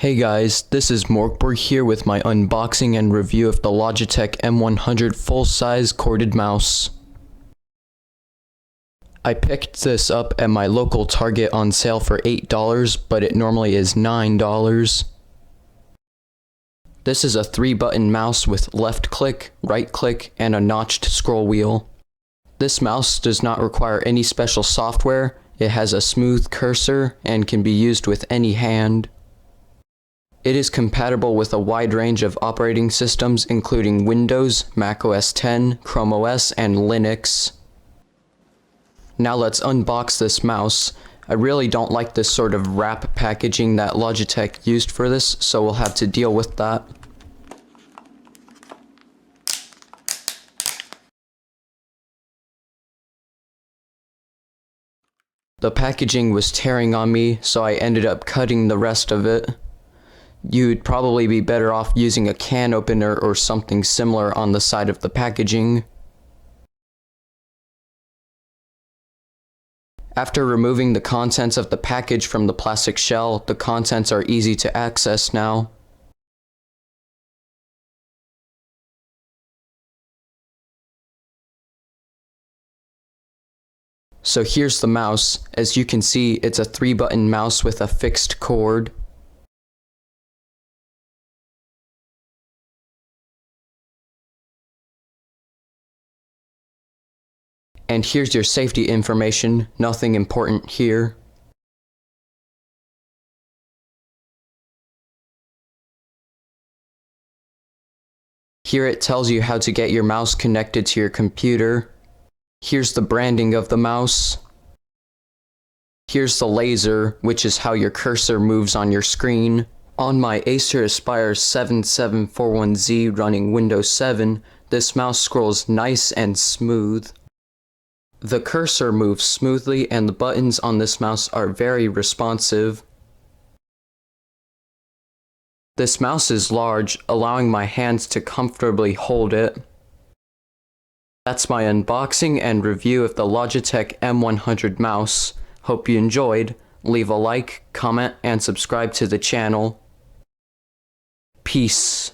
Hey guys, this is MORGBORG here with my unboxing and review of the Logitech M100 full-size corded mouse. I picked this up at my local Target on sale for $8, but it normally is $9. This is a 3-button mouse with left click, right click, and a notched scroll wheel. This mouse does not require any special software. It has a smooth cursor and can be used with any hand. It is compatible with a wide range of operating systems including Windows, Mac OS X, Chrome OS, and Linux. Now let's unbox this mouse. I really don't like this sort of wrap packaging that Logitech used for this, so we'll have to deal with that. The packaging was tearing on me, so I ended up cutting the rest of it. You'd probably be better off using a can opener or something similar on the side of the packaging. After removing the contents of the package from the plastic shell, the contents are easy to access now. So here's the mouse. As you can see, it's a 3-button mouse with a fixed cord. And here's your safety information, nothing important here. Here it tells you how to get your mouse connected to your computer. Here's the branding of the mouse. Here's the laser, which is how your cursor moves on your screen. On my Acer Aspire 7741Z running Windows 7, this mouse scrolls nice and smooth. The cursor moves smoothly and the buttons on this mouse are very responsive. This mouse is large, allowing my hands to comfortably hold it. That's my unboxing and review of the Logitech M100 mouse. Hope you enjoyed. Leave a like, comment, and subscribe to the channel. Peace.